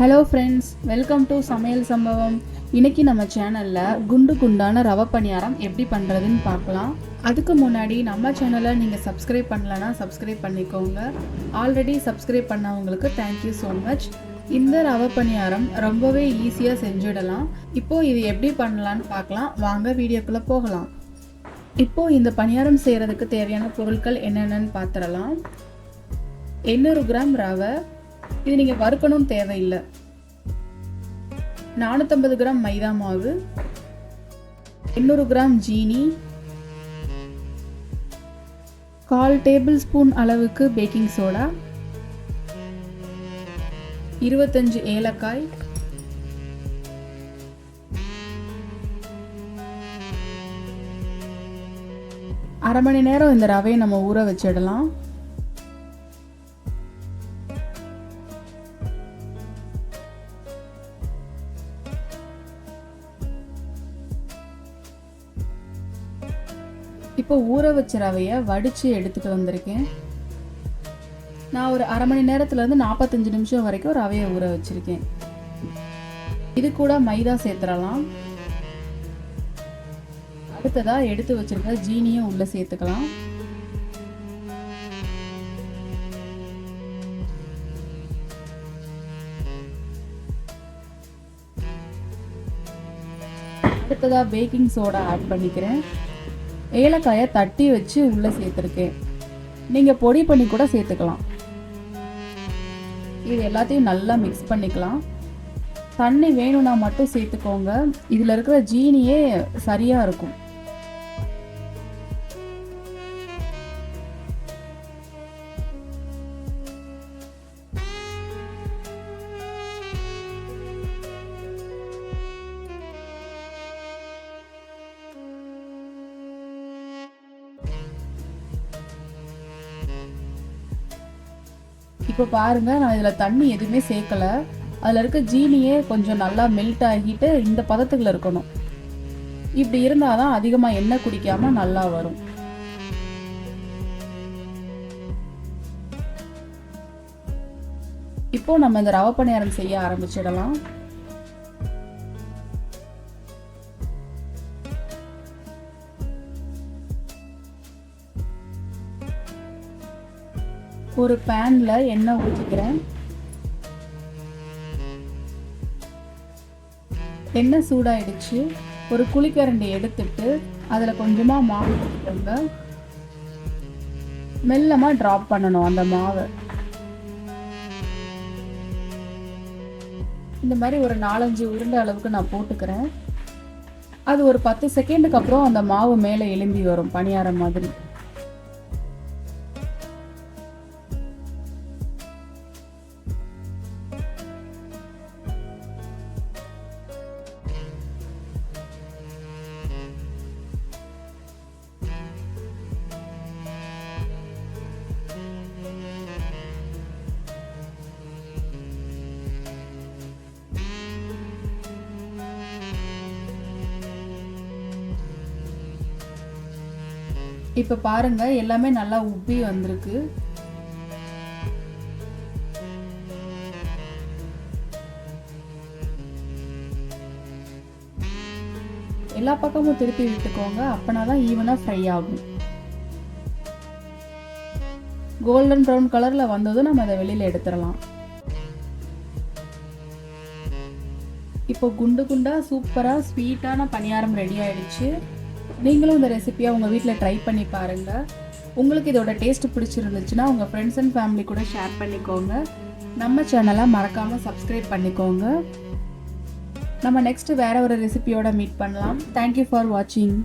Hello friends, welcome to சமையல் சம்பவம். இன்னைக்கு நம்ம சேனலில் குண்டு குண்டான ரவை பணியாரம் எப்படி பண்ணுறதுன்னு பார்க்கலாம். அதுக்கு முன்னாடி நம்ம சேனலை நீங்கள் சப்ஸ்கிரைப் பண்ணலன்னா சப்ஸ்கிரைப் பண்ணிக்கோங்க. ஆல்ரெடி சப்ஸ்கிரைப் பண்ணவங்களுக்கு தேங்க்யூ ஸோ மச். இந்த ரவை பணியாரம் ரொம்பவே ஈஸியாக செஞ்சிடலாம். இப்போது இது எப்படி பண்ணலான்னு பார்க்கலாம். வாங்க வீடியோக்குள்ளே போகலாம். இப்போது இந்த பணியாரம் செய்கிறதுக்கு தேவையான பொருட்கள் என்னென்னு பார்த்துடலாம். 800 கிராம் ரவை, இது நீங்கள் வறுக்கணும் தேவையில்லை. 450 கிராம் மைதா மாவு, 800 கிராம் ஜீனி, 1/4 டேபிள் ஸ்பூன் அளவுக்கு பேக்கிங் சோடா, 25 ஏலக்காய், அரை மணி நேரம் இந்த ரவையை நம்ம ஊற வச்சிடலாம். இப்போ ஊற வச்ச ரவையை வடித்து எடுத்துகிட்டு வந்திருக்கேன். நான் ஒரு அரை மணி நேரத்துலேருந்து 45 நிமிஷம் வரைக்கும் ரவையை ஊற வச்சுருக்கேன். இது கூட மைதா சேர்த்துடலாம். அடுத்ததாக எடுத்து வச்சிருக்க ஜீனியும் உள்ளே சேர்த்துக்கலாம். அடுத்ததாக பேக்கிங் சோடா ஆட் பண்ணிக்கிறேன். ஏலக்காயை தட்டி வச்சு உள்ளே சேர்த்துருக்கேன். நீங்கள் பொடி பண்ணி கூட சேர்த்துக்கலாம். இது எல்லாத்தையும் நல்லா மிக்ஸ் பண்ணிக்கலாம். தண்ணி வேணும்னா மட்டும் சேர்த்துக்கோங்க. இதில் இருக்கிற ஜீனியே சரியாக இருக்கும். இப்போ பாருங்கள், நான் இதில் தண்ணி எதுவுமே சேர்க்கலை. அதில் இருக்க ஜீனியே கொஞ்சம் நல்லா மெல்ட் ஆகிட்டு இந்த பதத்துக்குள்ள இருக்கணும். இப்படி இருந்தால் தான் அதிகமாக எண்ணெய் குடிக்காமல் நல்லா வரும். இப்போ நம்ம இந்த ரவை பணியாரம் செய்ய ஆரம்பிச்சிடலாம். ஒரு பேன்ல எண்ணெய் ஊற்றிக்கிறேன். எண்ணெய் சூடாயிடுச்சு. ஒரு குழிக்கரண்டி எடுத்துட்டு அதில் கொஞ்சமாக மாவு போட்டுக்கோங்க. மெல்லமாக ட்ராப் பண்ணணும் அந்த மாவை. இந்த மாதிரி ஒரு 4-5 உருண்டை அளவுக்கு நான் போட்டுக்கிறேன். அது ஒரு 10 செகண்டுக்கு அப்புறம் அந்த மாவு மேலே எலும்பி வரும் பணியாரம் மாதிரி. இப்போ பாருங்க, எல்லாமே நல்லா உப்பி வந்திருக்கு. எல்லா பக்கமும் திருப்பி விட்டுக்கோங்க. அப்பனா தான் ஈவனாக ஃப்ரை ஆகும். கோல்டன் ப்ரௌன் கலரில் வந்ததும் நம்ம அதை வெளியில் எடுத்துடலாம். இப்போ குண்டு குண்டா சூப்பராக ஸ்வீட்டான பணியாரம் ரெடி ஆயிடுச்சு. நீங்களும் இந்த ரெசிபியை உங்கள் வீட்டில் ட்ரை பண்ணி பாருங்கள். உங்களுக்கு இதோட டேஸ்ட் பிடிச்சிருந்துச்சுன்னா உங்கள் ஃப்ரெண்ட்ஸ் அண்ட் ஃபேமிலி கூட ஷேர் பண்ணிக்கோங்க. நம்ம சேனலை மறக்காமல் சப்ஸ்கிரைப் பண்ணிக்கோங்க. நம்ம நெக்ஸ்ட்டு வேறு ஒரு ரெசிபியோட மீட் பண்ணலாம். தேங்க்யூ ஃபார் வாட்சிங்.